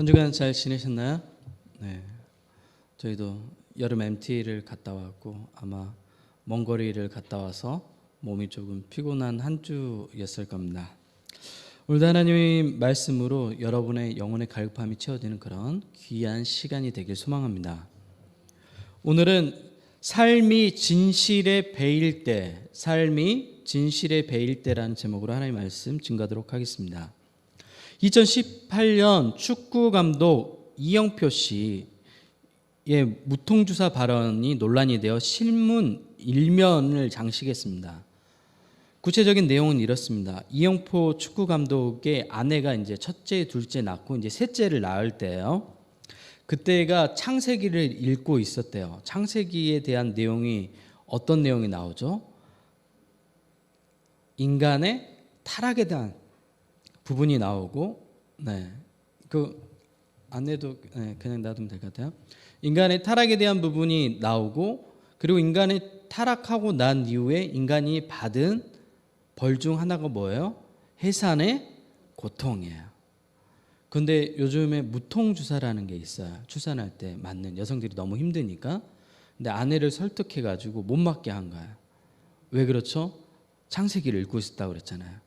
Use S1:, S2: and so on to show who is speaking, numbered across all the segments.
S1: 한 주간 잘 지내셨나요? 네, 저희도 여름 MT를 갔다 왔고 아마 먼 거리를 갔다 와서 몸이 조금 피곤한 한 주였을 겁니다. 오늘도 하나님의 말씀으로 여러분의 영혼의 갈급함이 채워지는 그런 귀한 시간이 되길 소망합니다. 오늘은 삶이 진실에 배일 때, 삶이 진실에 배일 때라는 제목으로 하나님의 말씀 증거하도록 하겠습니다. 2018년 축구 감독 이영표 씨의 무통주사 발언이 논란이 되어 신문 일면을 장식했습니다. 구체적인 내용은 이렇습니다. 이영표 축구 감독의 아내가 이제 첫째, 둘째 낳고 이제 셋째를 낳을 때예요. 그때가 창세기를 읽고 있었대요. 창세기에 대한 내용이 어떤 내용이 나오죠? 인간의 타락에 대한 부분이 나오고, 그 안에도 그냥 놔두면 될 것 같아요. 인간의 타락에 대한 부분이 나오고, 그리고 인간이 타락하고 난 이후에 인간이 받은 벌 중 하나가 뭐예요? 해산의 고통이에요. 근데 요즘에 무통주사라는 게 있어요. 출산할 때 맞는, 여성들이 너무 힘드니까. 근데 아내를 설득해가지고 못 맞게 한 거예요. 왜 그렇죠? 창세기를 읽고 있었다고 그랬잖아요.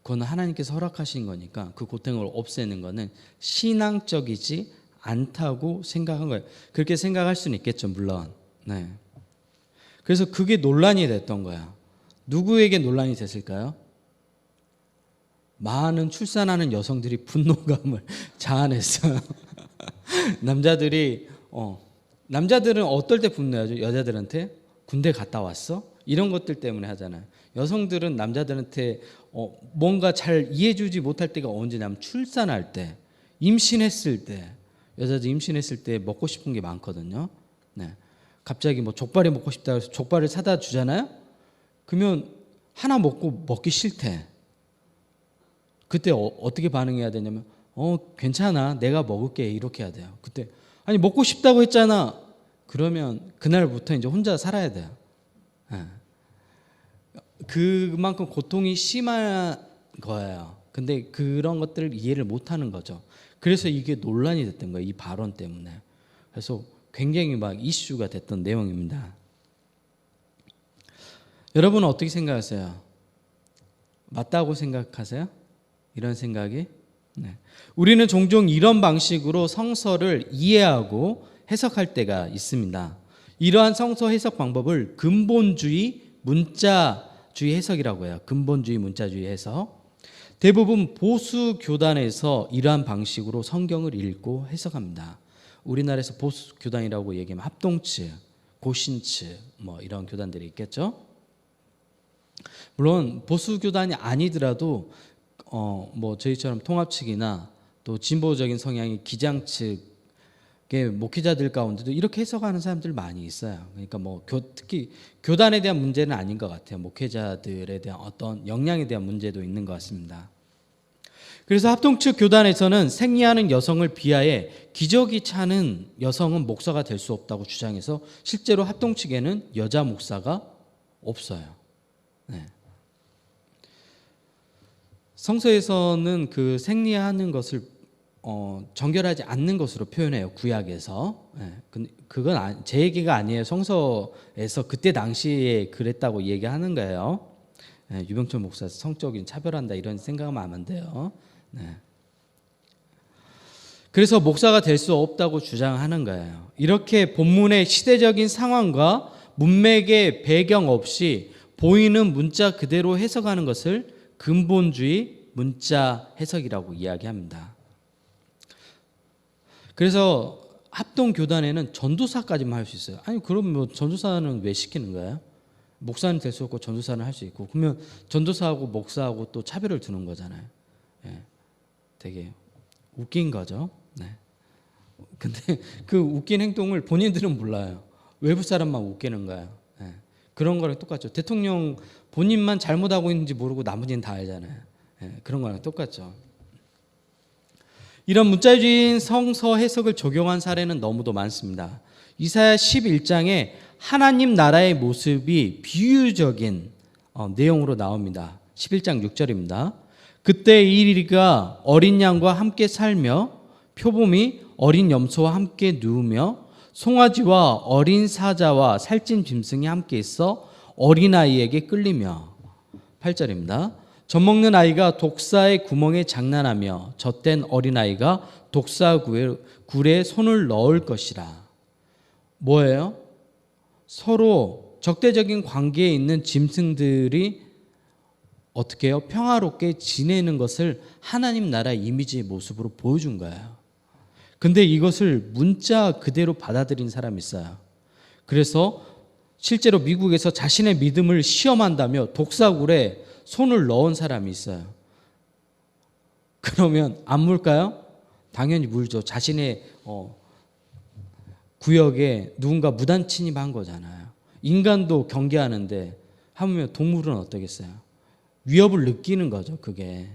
S1: 그건 하나님께서 허락하신 거니까 그 고통을 없애는 거는 신앙적이지 않다고 생각한 거예요. 그렇게 생각할 수는 있겠죠, 물론. 그래서 그게 논란이 됐던 거야. 누구에게 논란이 됐을까요? 많은 출산하는 여성들이 분노감을 자아냈어요. 남자들은 어떨 때 분노하죠? 여자들한테 군대 갔다 왔어? 이런 것들 때문에 하잖아요. 여성들은 남자들한테 뭔가 잘 이해해주지 못할 때가 언제냐면 출산할 때, 임신했을 때, 여자들 임신했을 때 먹고 싶은 게 많거든요. 네. 갑자기 뭐 족발이 먹고 싶다 해서 족발을 사다 주잖아요. 그러면 하나 먹고 먹기 싫대. 그때 어떻게 반응해야 되냐면 괜찮아, 내가 먹을게, 이렇게 해야 돼요. 그때 아니 먹고 싶다고 했잖아. 그러면 그날부터 이제 혼자 살아야 돼요. 네. 그만큼 고통이 심한 거예요. 근데 그런 것들을 이해를 못하는 거죠. 그래서 이게 논란이 됐던 거예요. 이 발언 때문에. 그래서 굉장히 막 이슈가 됐던 내용입니다. 여러분은 어떻게 생각하세요? 맞다고 생각하세요? 이런 생각이? 네. 우리는 종종 이런 방식으로 성서를 이해하고 해석할 때가 있습니다. 이러한 성서 해석 방법을 근본주의 문자주의 해석이라고 해요. 근본주의 문자주의 해석. 대부분 보수 교단에서 이러한 방식으로 성경을 읽고 해석합니다. 우리나라에서 보수 교단이라고 얘기하면 합동측, 고신측 뭐 이런 교단들이 있겠죠. 물론 보수 교단이 아니더라도 뭐 저희처럼 통합측이나 또 진보적인 성향의 기장측의 목회자들 가운데도 이렇게 해석하는 사람들 많이 있어요. 그러니까 뭐 특히 교단에 대한 문제는 아닌 것 같아요. 목회자들에 대한 어떤 역량에 대한 문제도 있는 것 같습니다. 그래서 합동측 교단에서는 생리하는 여성을 비하해 기저귀 차는 여성은 목사가 될 수 없다고 주장해서 실제로 합동측에는 여자 목사가 없어요. 네. 성서에서는 그 생리하는 것을 정결하지 않는 것으로 표현해요. 구약에서. 네. 그건 제 얘기가 아니에요. 성서에서 그때 당시에 그랬다고 얘기하는 거예요. 네. 유병철 목사 성적인 차별한다 이런 생각하면 안 돼요. 네. 그래서 목사가 될 수 없다고 주장하는 거예요. 이렇게 본문의 시대적인 상황과 문맥의 배경 없이 보이는 문자 그대로 해석하는 것을 근본주의 문자 해석이라고 이야기합니다. 그래서 합동교단에는 전도사까지만 할 수 있어요. 아니 그럼 뭐 전도사는 왜 시키는 거예요? 목사는 될 수 없고 전도사는 할 수 있고, 그러면 전도사하고 목사하고 또 차별을 두는 거잖아요. 예. 되게 웃긴 거죠. 네. 근데 그 웃긴 행동을 본인들은 몰라요. 외부 사람만 웃기는 거예요. 예. 그런 거랑 똑같죠. 대통령 본인만 잘못하고 있는지 모르고 나머지는 다 알잖아요. 예. 그런 거랑 똑같죠. 이런 문자주의 성서 해석을 적용한 사례는 너무도 많습니다. 이사야 11장에 하나님 나라의 모습이 비유적인 내용으로 나옵니다. 11장 6절입니다. 그때 이리가 어린 양과 함께 살며 표범이 어린 염소와 함께 누우며 송아지와 어린 사자와 살찐 짐승이 함께 있어 어린아이에게 끌리며. 8절입니다. 젖먹는 아이가 독사의 구멍에 장난하며 젖된 어린아이가 독사 굴에 손을 넣을 것이라. 뭐예요? 서로 적대적인 관계에 있는 짐승들이 어떻게 해요? 평화롭게 지내는 것을 하나님 나라 이미지의 모습으로 보여준 거예요. 근데 이것을 문자 그대로 받아들인 사람이 있어요. 그래서 실제로 미국에서 자신의 믿음을 시험한다며 독사굴에 손을 넣은 사람이 있어요. 그러면 안 물까요? 당연히 물죠. 자신의 구역에 누군가 무단 침입한 거잖아요. 인간도 경계하는데 하면 동물은 어떠겠어요? 위협을 느끼는 거죠. 그게.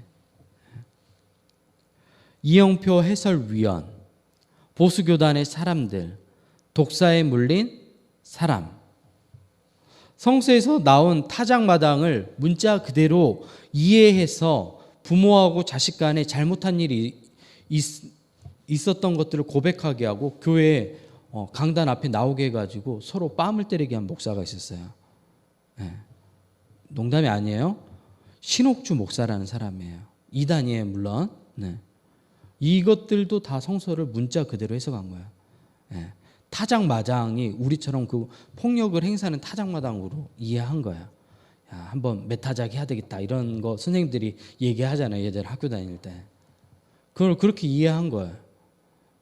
S1: 이영표 해설위원, 보수교단의 사람들, 독사에 물린 사람. 성서에서 나온 타작마당을 문자 그대로 이해해서 부모하고 자식 간에 잘못한 일이 있었던 것들을 고백하게 하고 교회 강단 앞에 나오게 해가지고 서로 뺨을 때리게 한 목사가 있었어요. 네. 농담이 아니에요. 신옥주 목사라는 사람이에요. 이단이에요, 물론. 네. 이것들도 다 성서를 문자 그대로 해석한 거예요. 네. 타작마당이 우리처럼 그 폭력을 행사하는 타작마당으로 이해한 거예요. 야, 한번 메타작 해야 되겠다 이런 거 선생님들이 얘기하잖아요. 예전에 학교 다닐 때. 그걸 그렇게 이해한 거예요.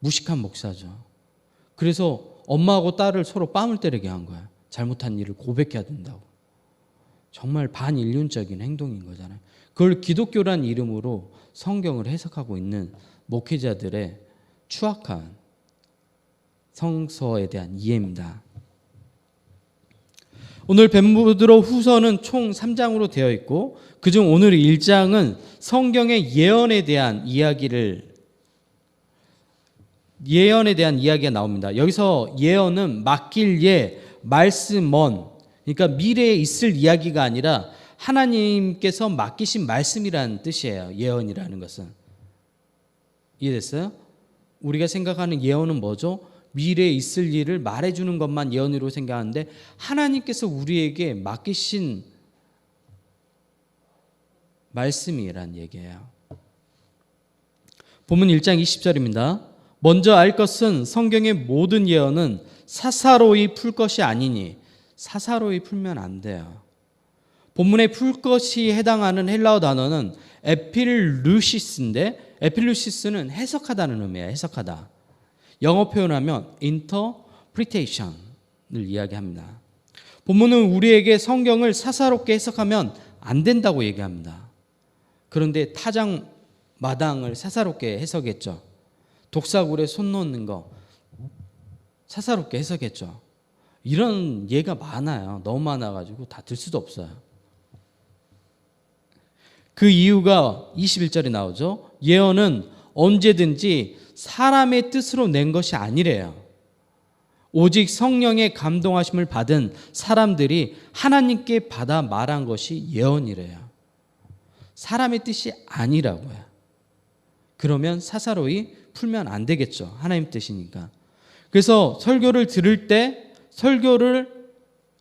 S1: 무식한 목사죠. 그래서 엄마하고 딸을 서로 뺨을 때리게 한 거예요. 잘못한 일을 고백해야 된다고. 정말 반인륜적인 행동인 거잖아요. 그걸 기독교란 이름으로 성경을 해석하고 있는 목회자들의 추악한 성서에 대한 이해입니다. 오늘 베드로 후서는 총 3장으로 되어 있고 그중 오늘 1장은 성경의 예언에 대한 이야기가 나옵니다. 여기서 예언은 맡길 예, 말씀 먼, 그러니까 미래에 있을 이야기가 아니라 하나님께서 맡기신 말씀이라는 뜻이에요. 예언이라는 것은. 이해됐어요? 우리가 생각하는 예언은 뭐죠? 미래에 있을 일을 말해주는 것만 예언으로 생각하는데 하나님께서 우리에게 맡기신 말씀이란 얘기예요. 본문 1장 20절입니다. 먼저 알 것은 성경의 모든 예언은 사사로이 풀 것이 아니니. 사사로이 풀면 안 돼요. 본문에 풀 것이 해당하는 헬라어 단어는 에필루시스인데 에필루시스는 해석하다는 의미예요. 해석하다. 영어 표현하면 interpretation을 이야기합니다. 본문은 우리에게 성경을 사사롭게 해석하면 안 된다고 얘기합니다. 그런데 타장 마당을 사사롭게 해석했죠. 독사굴에 손 놓는 거 사사롭게 해석했죠. 이런 예가 많아요. 너무 많아가지고 다 들 수도 없어요. 그 이유가 21절에 나오죠. 예언은 언제든지 사람의 뜻으로 낸 것이 아니래요. 오직 성령의 감동하심을 받은 사람들이 하나님께 받아 말한 것이 예언이래요. 사람의 뜻이 아니라고요. 그러면 사사로이 풀면 안 되겠죠. 하나님 뜻이니까. 그래서 설교를 들을 때,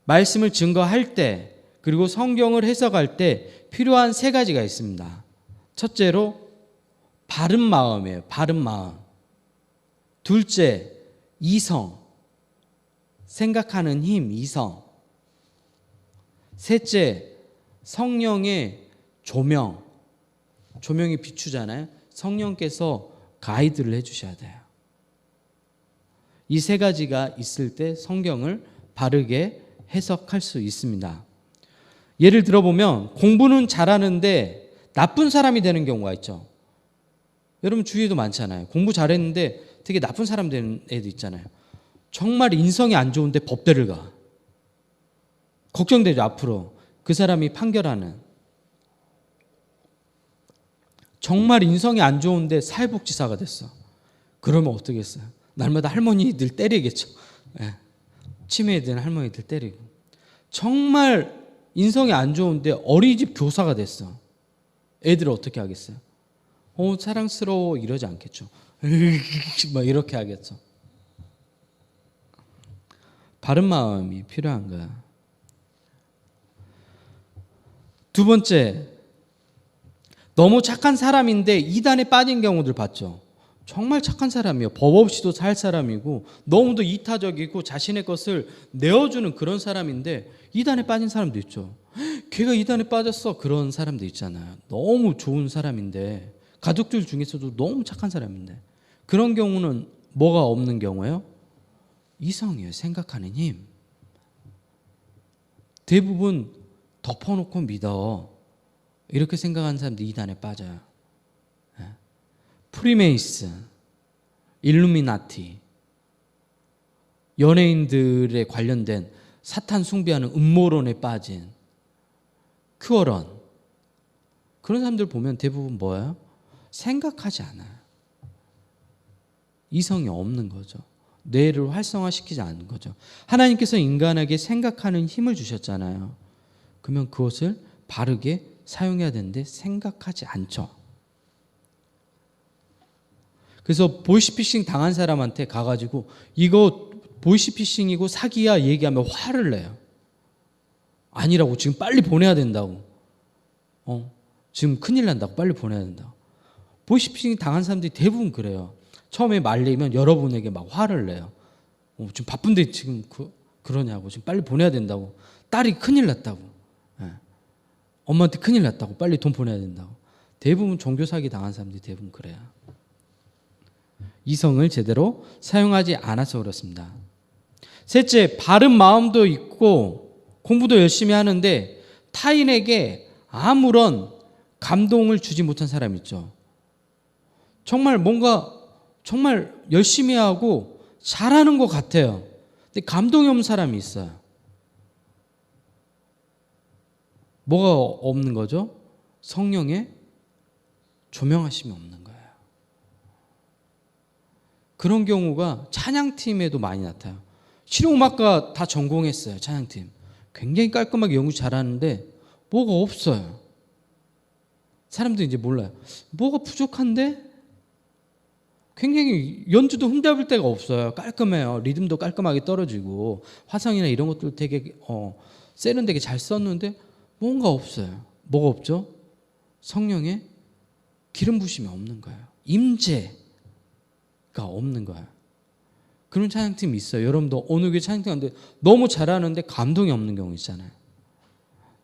S1: 말씀을 증거할 때, 그리고 성경을 해석할 때 필요한 3가지가 있습니다. 첫째로 바른 마음이에요. 바른 마음. 둘째, 이성. 생각하는 힘, 이성. 셋째, 성령의 조명. 조명이 비추잖아요. 성령께서 가이드를 해주셔야 돼요. 이 3가지가 있을 때 성경을 바르게 해석할 수 있습니다. 예를 들어보면 공부는 잘하는데 나쁜 사람이 되는 경우가 있죠. 여러분 주위에도 많잖아요. 공부 잘했는데 되게 나쁜 사람 되는 애도 있잖아요. 정말 인성이 안 좋은데 법대를 가. 걱정되죠. 앞으로 그 사람이 판결하는. 정말 인성이 안 좋은데 사회복지사가 됐어. 그러면 어떻겠어요? 날마다 할머니들 때리겠죠. 네. 치매에 든 할머니들 때리고. 정말 인성이 안 좋은데 어린이집 교사가 됐어. 애들을 어떻게 하겠어요? 사랑스러워 이러지 않겠죠. 막 이렇게 하겠죠. 바른 마음이 필요한 거야. 두 번째, 너무 착한 사람인데 이단에 빠진 경우들 봤죠. 정말 착한 사람이에요. 법 없이도 살 사람이고 너무도 이타적이고 자신의 것을 내어주는 그런 사람인데 이단에 빠진 사람도 있죠. 걔가 이단에 빠졌어. 그런 사람도 있잖아요. 너무 좋은 사람인데 가족들 중에서도 너무 착한 사람인데 그런 경우는 뭐가 없는 경우예요? 이성이에요. 생각하는 힘. 대부분 덮어놓고 믿어. 이렇게 생각하는 사람들이 이단에 빠져요. 프리메이슨, 일루미나티, 연예인들에 관련된 사탄 숭배하는 음모론에 빠진 큐어런, 그런 사람들 보면 대부분 뭐예요? 생각하지 않아요. 이성이 없는 거죠. 뇌를 활성화시키지 않는 거죠. 하나님께서 인간에게 생각하는 힘을 주셨잖아요. 그러면 그것을 바르게 사용해야 되는데 생각하지 않죠. 그래서 보이스피싱 당한 사람한테 가가지고 이거 보이스피싱이고 사기야 얘기하면 화를 내요. 아니라고. 지금 빨리 보내야 된다고. 지금 큰일 난다고. 빨리 보내야 된다고. 보이스피싱 당한 사람들이 대부분 그래요. 처음에 말리면 여러분에게 막 화를 내요. 지금 바쁜데 지금 그러냐고. 지금 빨리 보내야 된다고. 딸이 큰일 났다고. 엄마한테 큰일 났다고. 빨리 돈 보내야 된다고. 대부분 종교 사기 당한 사람들이 대부분 그래요. 이성을 제대로 사용하지 않아서 그렇습니다. 셋째, 바른 마음도 있고 공부도 열심히 하는데 타인에게 아무런 감동을 주지 못한 사람 있죠. 정말 뭔가 정말 열심히 하고 잘하는 것 같아요. 근데 감동이 없는 사람이 있어요. 뭐가 없는 거죠? 성령의 조명하심이 없는 거예요. 그런 경우가 찬양팀에도 많이 나타나요. 실용음악과 다 전공했어요. 찬양팀. 굉장히 깔끔하게 연구 잘하는데 뭐가 없어요. 사람들이 이제 몰라요. 뭐가 부족한데? 굉장히 연주도 흠잡을 데가 없어요. 깔끔해요. 리듬도 깔끔하게 떨어지고 화성이나 이런 것들 되게 세련되게 잘 썼는데 뭔가 없어요. 뭐가 없죠? 성령의 기름 부심이 없는 거예요. 임재가 없는 거예요. 그런 찬양팀이 있어요. 여러분도 어느 교회 찬양팀 하는데 너무 잘하는데 감동이 없는 경우 있잖아요.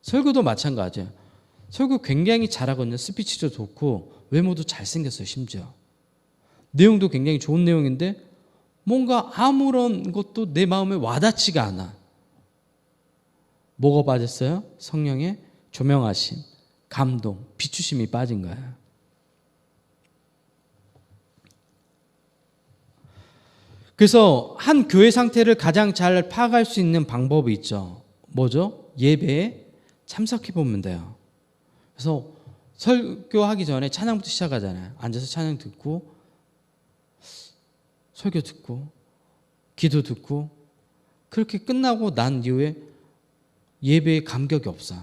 S1: 설교도 마찬가지예요. 설교 굉장히 잘하거든요. 스피치도 좋고 외모도 잘생겼어요. 심지어 내용도 굉장히 좋은 내용인데 뭔가 아무런 것도 내 마음에 와닿지가 않아. 뭐가 빠졌어요? 성령의 조명하심, 감동, 비추심이 빠진 거예요. 그래서 한 교회 상태를 가장 잘 파악할 수 있는 방법이 있죠. 뭐죠? 예배에 참석해 보면 돼요. 그래서 설교하기 전에 찬양부터 시작하잖아요. 앉아서 찬양 듣고 설교 듣고 기도 듣고 그렇게 끝나고 난 이후에 예배에 감격이 없어.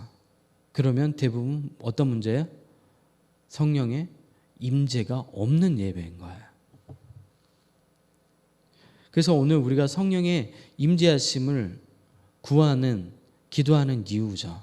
S1: 그러면 대부분 어떤 문제예요? 성령의 임재가 없는 예배인 거예요. 그래서 오늘 우리가 성령의 임재하심을 구하는 기도하는 이유죠.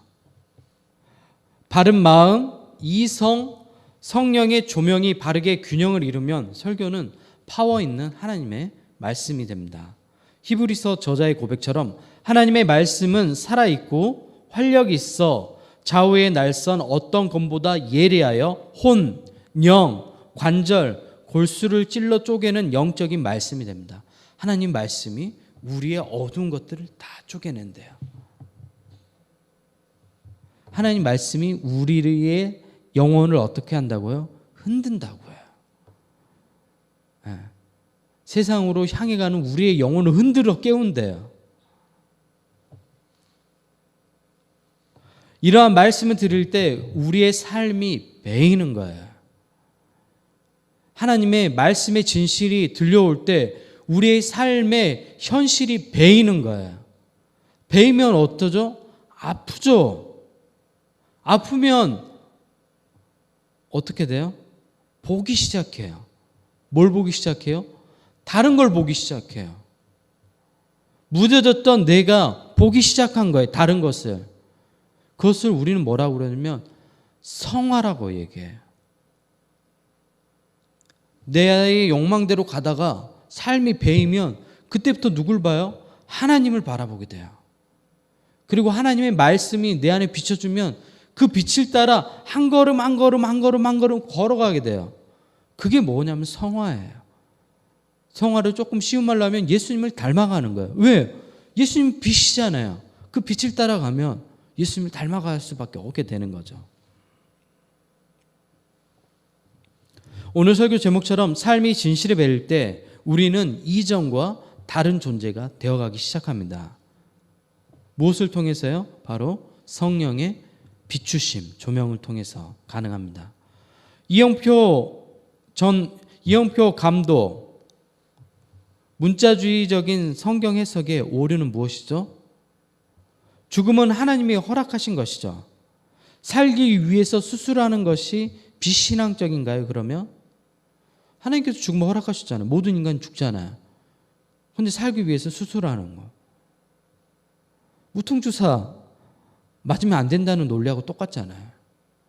S1: 바른 마음, 이성, 성령의 조명이 바르게 균형을 이루면 설교는 파워 있는 하나님의 말씀이 됩니다. 히브리서 저자의 고백처럼 하나님의 말씀은 살아있고 활력이 있어 좌우의 날선 어떤 검보다 예리하여 혼, 영, 관절, 골수를 찔러 쪼개는 영적인 말씀이 됩니다. 하나님 말씀이 우리의 어두운 것들을 다 쪼개낸대요. 하나님 말씀이 우리의 영혼을 어떻게 한다고요? 흔든다고요. 네. 세상으로 향해 가는 우리의 영혼을 흔들어 깨운대요. 이러한 말씀을 들을 때 우리의 삶이 배이는 거예요. 하나님의 말씀의 진실이 들려올 때 우리의 삶의 현실이 배이는 거예요. 배이면 어떠죠? 아프죠? 아프면 어떻게 돼요? 보기 시작해요. 뭘 보기 시작해요? 다른 걸 보기 시작해요. 무뎌졌던 내가 보기 시작한 거예요. 다른 것을. 그것을 우리는 뭐라고 그러냐면 성화라고 얘기해요. 내 욕망대로 가다가 삶이 배이면 그때부터 누굴 봐요? 하나님을 바라보게 돼요. 그리고 하나님의 말씀이 내 안에 비춰주면 그 빛을 따라 한 걸음 한 걸음 한 걸음 한 걸음 걸어가게 돼요. 그게 뭐냐면 성화예요. 성화를 조금 쉬운 말로 하면 예수님을 닮아가는 거예요. 왜? 예수님 빛이잖아요. 그 빛을 따라가면 예수님을 닮아갈 수밖에 없게 되는 거죠. 오늘 설교 제목처럼 삶이 진실에 배일 때 우리는 이전과 다른 존재가 되어가기 시작합니다. 무엇을 통해서요? 바로 성령의 비추심, 조명을 통해서 가능합니다. 이영표 감독 문자주의적인 성경 해석의 오류는 무엇이죠? 죽음은 하나님이 허락하신 것이죠. 살기 위해서 수술하는 것이 비신앙적인가요? 그러면 하나님께서 죽음을 허락하셨잖아요. 모든 인간이 죽잖아요. 그런데 살기 위해서 수술하는 거. 무통주사 맞으면 안 된다는 논리하고 똑같잖아요.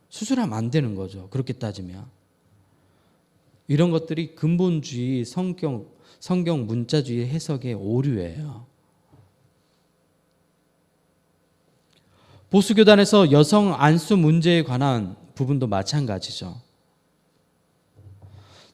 S1: 수술하면 안 되는 거죠. 그렇게 따지면. 이런 것들이 근본주의 성경 문자주의 해석의 오류예요. 보수교단에서 여성 안수 문제에 관한 부분도 마찬가지죠.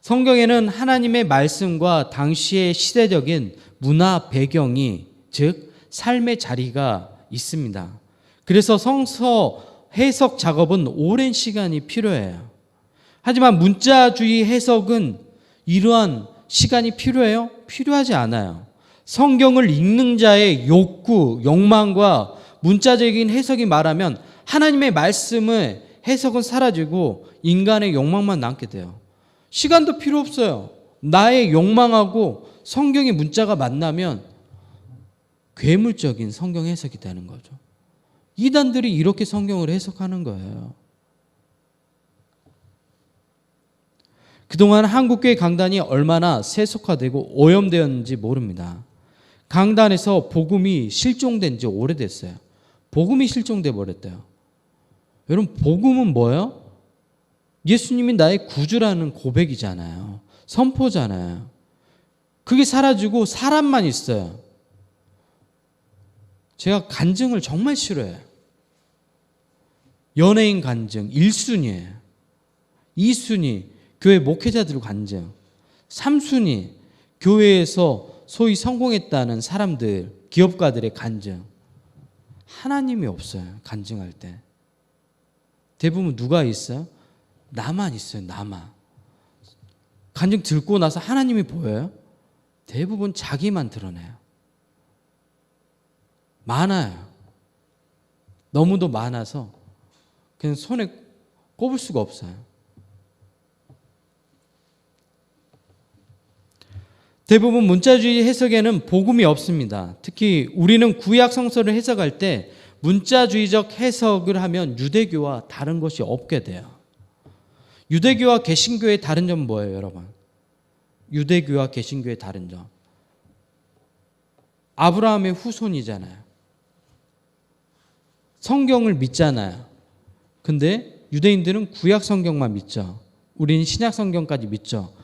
S1: 성경에는 하나님의 말씀과 당시의 시대적인 문화 배경이 즉 삶의 자리가 있습니다. 그래서 성서 해석 작업은 오랜 시간이 필요해요. 하지만 문자주의 해석은 이러한 시간이 필요해요? 필요하지 않아요. 성경을 읽는 자의 욕구, 욕망과 문자적인 해석이 말하면 하나님의 말씀의 해석은 사라지고 인간의 욕망만 남게 돼요. 시간도 필요 없어요. 나의 욕망하고 성경의 문자가 만나면 괴물적인 성경 해석이 되는 거죠. 이단들이 이렇게 성경을 해석하는 거예요. 그동안 한국교회 강단이 얼마나 세속화되고 오염되었는지 모릅니다. 강단에서 복음이 실종된 지 오래됐어요. 복음이 실종돼 버렸대요. 여러분, 복음은 뭐예요? 예수님이 나의 구주라는 고백이잖아요. 선포잖아요. 그게 사라지고 사람만 있어요. 제가 간증을 정말 싫어해요. 연예인 간증 1순위예요. 2순위 교회 목회자들 간증. 3순위 교회에서 소위 성공했다는 사람들, 기업가들의 간증. 하나님이 없어요. 간증할 때. 대부분 누가 있어요? 나만 있어요. 나만. 간증 듣고 나서 하나님이 보여요? 대부분 자기만 드러내요. 많아요. 너무도 많아서 그냥 손에 꼽을 수가 없어요. 대부분 문자주의 해석에는 복음이 없습니다. 특히 우리는 구약 성서를 해석할 때 문자주의적 해석을 하면 유대교와 다른 것이 없게 돼요. 유대교와 개신교의 다른 점은 뭐예요, 여러분? 유대교와 개신교의 다른 점. 아브라함의 후손이잖아요. 성경을 믿잖아요. 근데 유대인들은 구약 성경만 믿죠. 우리는 신약 성경까지 믿죠.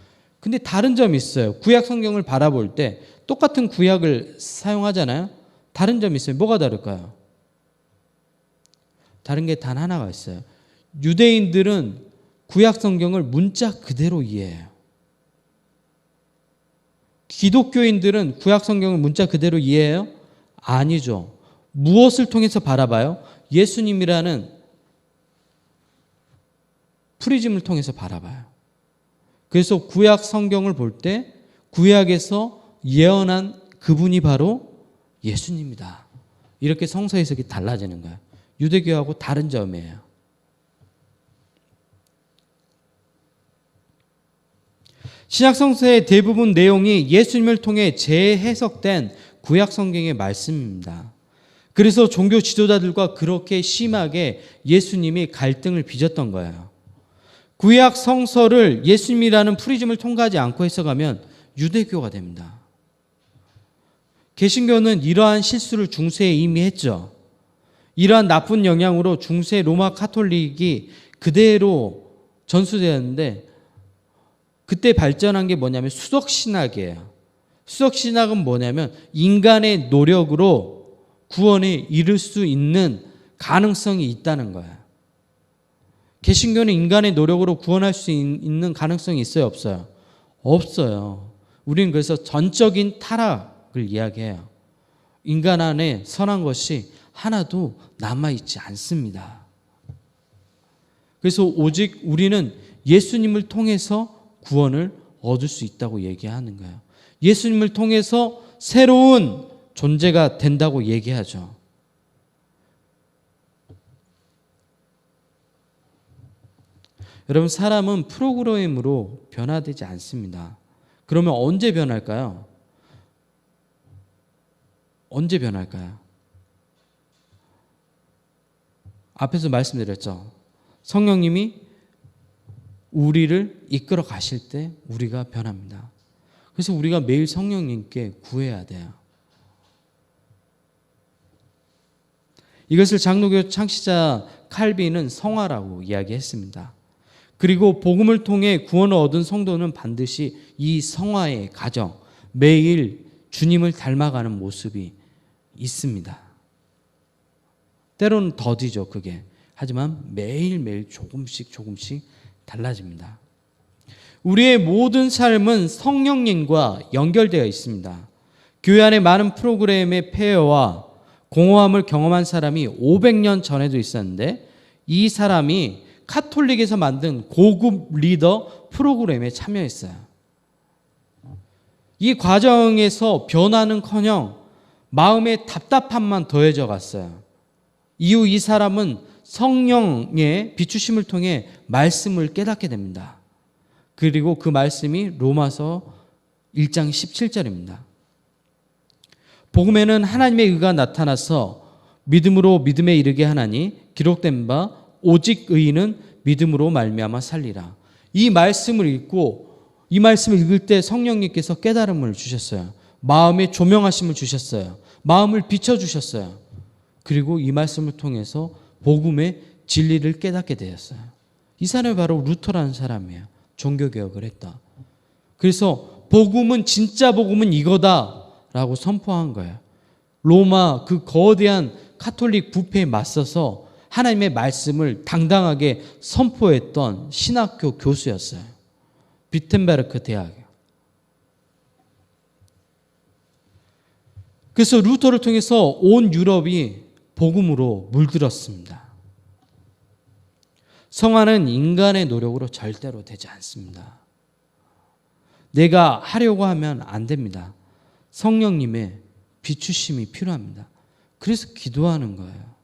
S1: 근데 다른 점이 있어요. 구약 성경을 바라볼 때 똑같은 구약을 사용하잖아요. 다른 점이 있어요. 뭐가 다를까요? 다른 게 단 하나가 있어요. 유대인들은 구약 성경을 문자 그대로 이해해요. 기독교인들은 구약 성경을 문자 그대로 이해해요? 아니죠. 무엇을 통해서 바라봐요? 예수님이라는 프리즘을 통해서 바라봐요. 그래서 구약 성경을 볼 때 구약에서 예언한 그분이 바로 예수님이다. 이렇게 성서 해석이 달라지는 거예요. 유대교하고 다른 점이에요. 신약 성서의 대부분 내용이 예수님을 통해 재해석된 구약 성경의 말씀입니다. 그래서 종교 지도자들과 그렇게 심하게 예수님이 갈등을 빚었던 거예요. 구약 성서를 예수님이라는 프리즘을 통과하지 않고 해석하면 유대교가 됩니다. 개신교는 이러한 실수를 중세에 이미 했죠. 이러한 나쁜 영향으로 중세 로마 카톨릭이 그대로 전수되었는데 그때 발전한 게 뭐냐면 수덕신학이에요. 수덕신학은 뭐냐면 인간의 노력으로 구원에 이를 수 있는 가능성이 있다는 거예요. 개신교는 인간의 노력으로 구원할 수 있는 가능성이 있어요, 없어요? 없어요. 우리는 그래서 전적인 타락을 이야기해요. 인간 안에 선한 것이 하나도 남아있지 않습니다. 그래서 오직 우리는 예수님을 통해서 구원을 얻을 수 있다고 얘기하는 거예요. 예수님을 통해서 새로운 존재가 된다고 얘기하죠. 여러분, 사람은 프로그램으로 변화되지 않습니다. 그러면 언제 변할까요? 언제 변할까요? 앞에서 말씀드렸죠. 성령님이 우리를 이끌어 가실 때 우리가 변합니다. 그래서 우리가 매일 성령님께 구해야 돼요. 이것을 장로교 창시자 칼빈은 성화라고 이야기했습니다. 그리고 복음을 통해 구원을 얻은 성도는 반드시 이 성화의 과정, 매일 주님을 닮아가는 모습이 있습니다. 때로는 더디죠, 그게. 하지만 매일매일 조금씩 달라집니다. 우리의 모든 삶은 성령님과 연결되어 있습니다. 교회 안에 많은 프로그램의 폐해와 공허함을 경험한 사람이 500년 전에도 있었는데 이 사람이 카톨릭에서 만든 고급 리더 프로그램에 참여했어요. 이 과정에서 변화는커녕 마음의 답답함만 더해져 갔어요. 이후 이 사람은 성령의 비추심을 통해 말씀을 깨닫게 됩니다. 그리고 그 말씀이 로마서 1장 17절입니다. 복음에는 하나님의 의가 나타나서 믿음으로 믿음에 이르게 하나니 기록된 바 오직 의인은 믿음으로 말미암아 살리라. 이 말씀을 읽고 이 말씀을 읽을 때 성령님께서 깨달음을 주셨어요. 마음에 조명하심을 주셨어요. 마음을 비춰주셨어요. 그리고 이 말씀을 통해서 복음의 진리를 깨닫게 되었어요. 이 사람이 바로 루터라는 사람이에요. 종교개혁을 했다. 그래서 복음은 진짜 복음은 이거다라고 선포한 거예요. 로마 그 거대한 카톨릭 부패에 맞서서 하나님의 말씀을 당당하게 선포했던 신학교 교수였어요. 비텐베르크 대학이요. 그래서 루터를 통해서 온 유럽이 복음으로 물들었습니다. 성화는 인간의 노력으로 절대로 되지 않습니다. 내가 하려고 하면 안 됩니다. 성령님의 비추심이 필요합니다. 그래서 기도하는 거예요.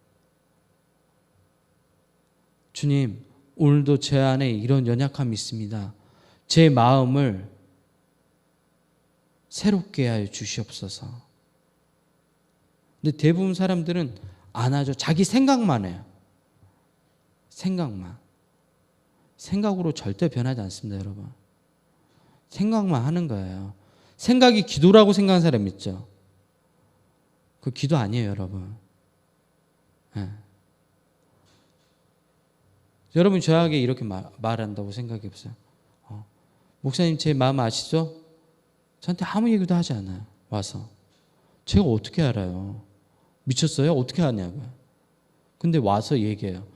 S1: 주님, 오늘도 제 안에 이런 연약함이 있습니다. 제 마음을 새롭게 하여 주시옵소서. 근데 대부분 사람들은 안 하죠. 자기 생각만 해요. 생각만. 생각으로 절대 변하지 않습니다, 여러분. 생각만 하는 거예요. 생각이 기도라고 생각하는 사람 있죠? 그 기도 아니에요, 여러분. 네. 여러분 저에게 이렇게 말한다고 생각해 보세요. 목사님 제 마음 아시죠? 저한테 아무 얘기도 하지 않아요. 와서. 제가 어떻게 알아요? 미쳤어요? 어떻게 아냐고요. 근데 와서 얘기해요.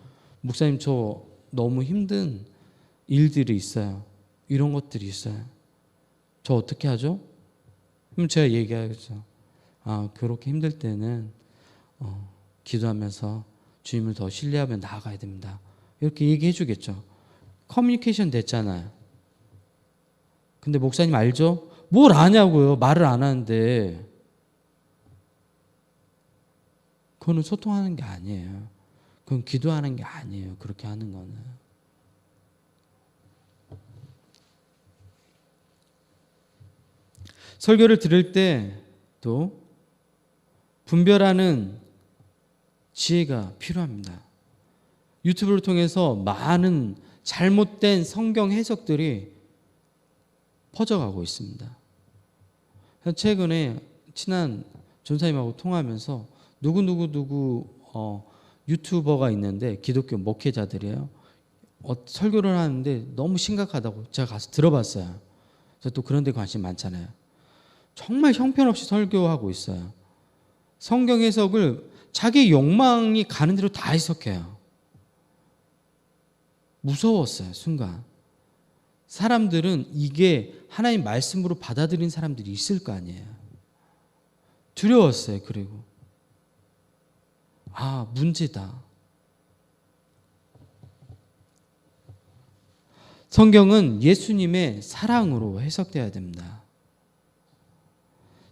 S1: 목사님 저 너무 힘든 일들이 있어요. 이런 것들이 있어요. 저 어떻게 하죠? 그럼 제가 얘기하겠죠. 그렇게 힘들 때는 기도하면서 주님을 더 신뢰하며 나아가야 됩니다. 이렇게 얘기해 주겠죠. 커뮤니케이션 됐잖아요. 근데 목사님 알죠? 뭘 아냐고요. 말을 안 하는데. 그거는 소통하는 게 아니에요. 그건 기도하는 게 아니에요. 그렇게 하는 거는. 설교를 들을 때도 분별하는 지혜가 필요합니다. 유튜브를 통해서 많은 잘못된 성경 해석들이 퍼져가고 있습니다. 최근에 친한 전사님하고 통화하면서 누구 유튜버가 있는데 기독교 목회자들이에요. 설교를 하는데 너무 심각하다고 제가 가서 들어봤어요. 제가 또 그런 데 관심 많잖아요. 정말 형편없이 설교하고 있어요. 성경 해석을 자기 욕망이 가는 대로 다 해석해요. 무서웠어요, 순간. 사람들은 이게 하나님 말씀으로 받아들인 사람들이 있을 거 아니에요. 두려웠어요, 그리고. 문제다. 성경은 예수님의 사랑으로 해석돼야 됩니다.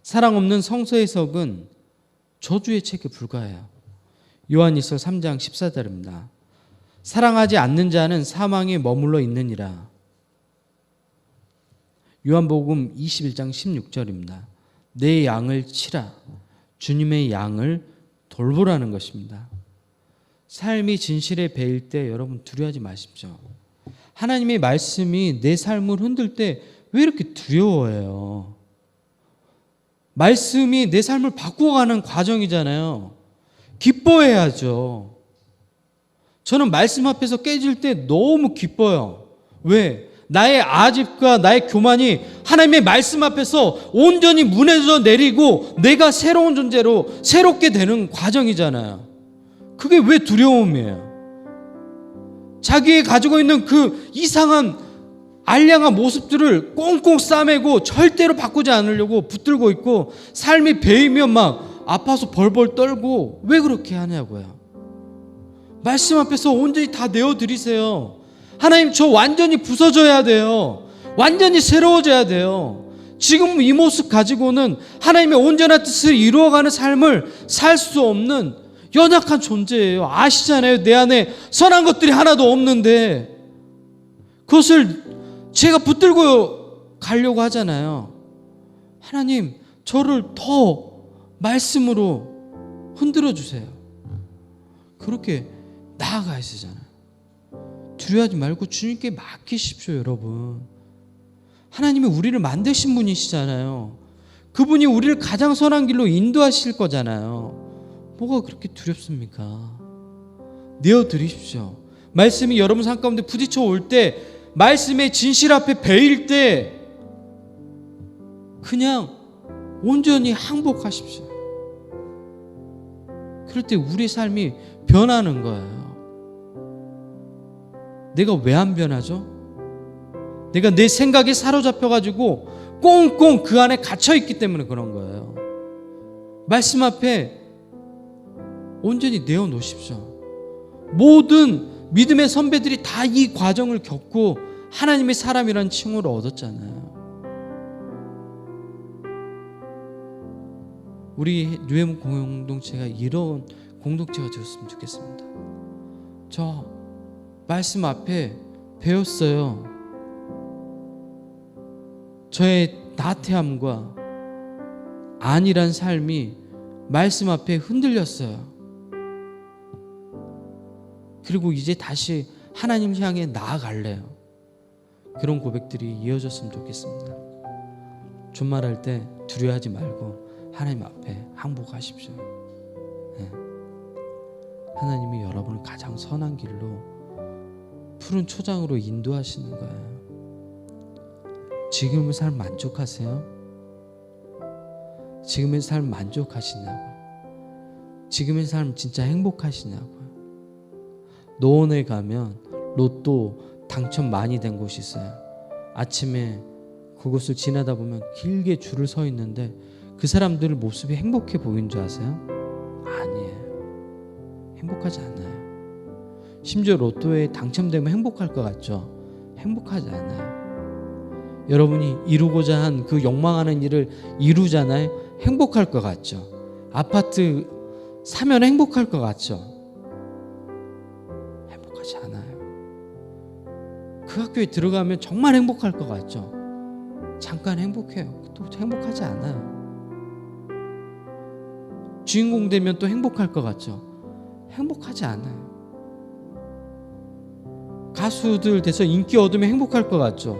S1: 사랑 없는 성서 해석은 저주의 책에 불과해요. 요한일서 3장 14절입니다. 사랑하지 않는 자는 사망에 머물러 있느니라. 요한복음 21장 16절입니다. 내 양을 치라. 주님의 양을 돌보라는 것입니다. 삶이 진실에 배일 때 여러분 두려워하지 마십시오. 하나님의 말씀이 내 삶을 흔들 때 왜 이렇게 두려워해요? 말씀이 내 삶을 바꾸어가는 과정이잖아요. 기뻐해야죠. 저는 말씀 앞에서 깨질 때 너무 기뻐요. 왜? 나의 아집과 나의 교만이 하나님의 말씀 앞에서 온전히 무너져 내리고 내가 새로운 존재로 새롭게 되는 과정이잖아요. 그게 왜 두려움이에요? 자기가 가지고 있는 그 이상한 알량한 모습들을 꽁꽁 싸매고 절대로 바꾸지 않으려고 붙들고 있고 삶이 배이면 막 아파서 벌벌 떨고 왜 그렇게 하냐고요. 말씀 앞에서 온전히 다 내어드리세요. 하나님, 저 완전히 부서져야 돼요. 완전히 새로워져야 돼요. 지금 이 모습 가지고는 하나님의 온전한 뜻을 이루어가는 삶을 살 수 없는 연약한 존재예요. 아시잖아요. 내 안에 선한 것들이 하나도 없는데 그것을 제가 붙들고 가려고 하잖아요. 하나님, 저를 더 말씀으로 흔들어 주세요. 그렇게 나아가야 되잖아요. 두려워하지 말고 주님께 맡기십시오, 여러분. 하나님이 우리를 만드신 분이시잖아요. 그분이 우리를 가장 선한 길로 인도하실 거잖아요. 뭐가 그렇게 두렵습니까? 내어드리십시오. 말씀이 여러분 삶 가운데 부딪혀 올 때, 말씀의 진실 앞에 베일 때 그냥 온전히 항복하십시오. 그럴 때 우리 삶이 변하는 거예요. 내가 왜 안 변하죠? 내가 내 생각에 사로잡혀가지고 꽁꽁 그 안에 갇혀있기 때문에 그런 거예요. 말씀 앞에 온전히 내어놓으십시오. 모든 믿음의 선배들이 다 이 과정을 겪고 하나님의 사람이라는 칭호를 얻었잖아요. 우리 뉴에몬 공동체가 이런 공동체가 되었으면 좋겠습니다. 저 말씀 앞에 배웠어요. 저의 나태함과 안일한 삶이 말씀 앞에 흔들렸어요. 그리고 이제 다시 하나님 향해 나아갈래요. 그런 고백들이 이어졌으면 좋겠습니다. 존말할 때 두려워하지 말고 하나님 앞에 항복하십시오. 네. 하나님이 여러분을 가장 선한 길로 푸른 초장으로 인도하시는 거예요. 지금의 삶 만족하세요? 지금의 삶 만족하시냐고요? 지금의 삶 진짜 행복하시냐고요? 노원에 가면 로또 당첨 많이 된 곳이 있어요. 아침에 그곳을 지나다 보면 길게 줄을 서 있는데 그 사람들 모습이 행복해 보이는 줄 아세요? 아니에요. 행복하지 않아요. 심지어 로또에 당첨되면 행복할 것 같죠? 행복하지 않아요. 여러분이 이루고자 한 그 욕망하는 일을 이루잖아요. 행복할 것 같죠? 아파트 사면 행복할 것 같죠? 행복하지 않아요. 그 학교에 들어가면 정말 행복할 것 같죠? 잠깐 행복해요. 또 행복하지 않아요. 주인공 되면 또 행복할 것 같죠? 행복하지 않아요. 가수들 돼서 인기 얻으면 행복할 것 같죠?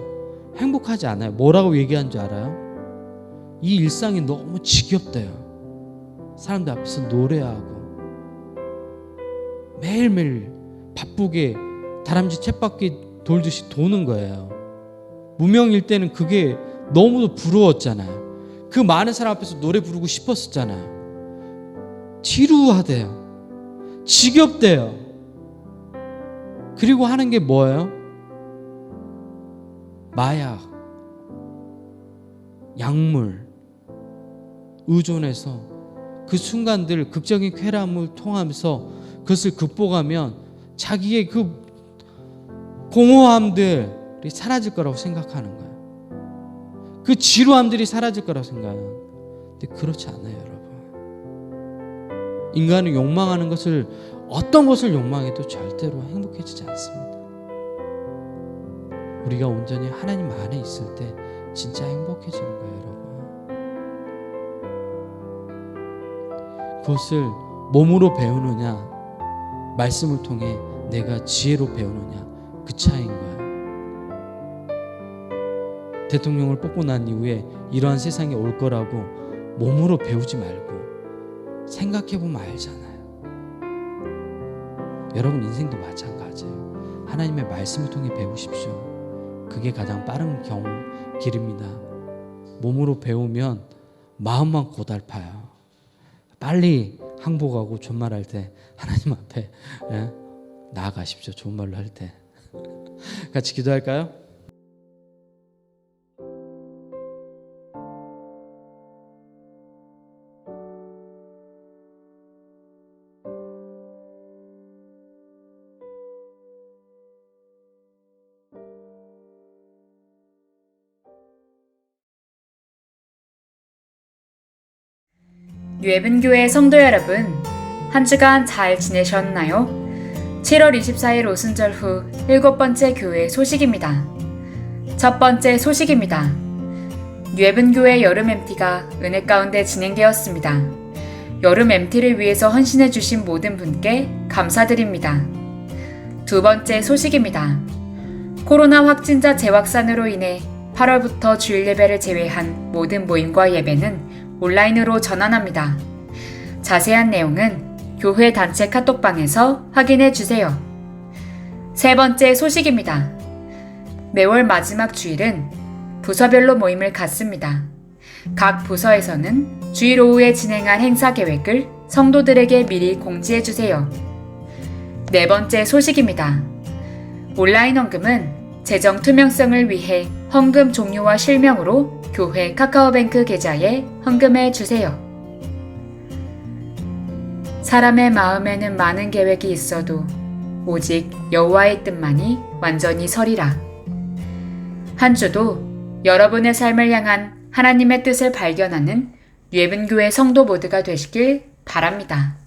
S1: 행복하지 않아요. 뭐라고 얘기한 줄 알아요? 이 일상이 너무 지겹대요. 사람들 앞에서 노래하고 매일매일 바쁘게 다람쥐 쳇바퀴 돌듯이 도는 거예요. 무명일 때는 그게 너무도 부러웠잖아요. 그 많은 사람 앞에서 노래 부르고 싶었었잖아요. 지루하대요. 지겹대요. 그리고 하는 게 뭐예요? 마약, 약물, 의존해서 그 순간들 극적인 쾌감을 통하면서 그것을 극복하면 자기의 그 공허함들이 사라질 거라고 생각하는 거예요. 그 지루함들이 사라질 거라고 생각해요. 근데 그렇지 않아요, 여러분. 인간은 욕망하는 것을, 어떤 것을 욕망해도 절대로 행복해지지 않습니다. 우리가 온전히 하나님 안에 있을 때 진짜 행복해지는 거예요, 여러분. 그것을 몸으로 배우느냐, 말씀을 통해 내가 지혜로 배우느냐, 그 차이인 거예요. 대통령을 뽑고 난 이후에 이러한 세상이 올 거라고 몸으로 배우지 말고 생각해보면 알잖아요. 여러분 인생도 마찬가지예요. 하나님의 말씀을 통해 배우십시오. 그게 가장 빠른 길입니다. 몸으로 배우면 마음만 고달파요. 빨리 항복하고 존말할 때 하나님 앞에 나아가십시오. 좋은 말로 할 때. 같이 기도할까요?
S2: 뉘에븐교회 성도 여러분, 한 주간 잘 지내셨나요? 7월 24일 오순절 후 7번째 교회 소식입니다. 첫 번째 소식입니다. 뉘에븐교회 여름 MT가 은혜 가운데 진행되었습니다. 여름 MT를 위해서 헌신해 주신 모든 분께 감사드립니다. 두 번째 소식입니다. 코로나 확진자 재확산으로 인해 8월부터 주일 예배를 제외한 모든 모임과 예배는 온라인으로 전환합니다. 자세한 내용은 교회 단체 카톡방에서 확인해 주세요. 세 번째 소식입니다. 매월 마지막 주일은 부서별로 모임을 갖습니다. 각 부서에서는 주일 오후에 진행할 행사 계획을 성도들에게 미리 공지해 주세요. 네 번째 소식입니다. 온라인 헌금은 재정 투명성을 위해 헌금 종류와 실명으로 교회 카카오뱅크 계좌에 헌금해 주세요. 사람의 마음에는 많은 계획이 있어도 오직 여호와의 뜻만이 완전히 서리라. 한 주도 여러분의 삶을 향한 하나님의 뜻을 발견하는 뉘에븐교회 성도 모두가 되시길 바랍니다.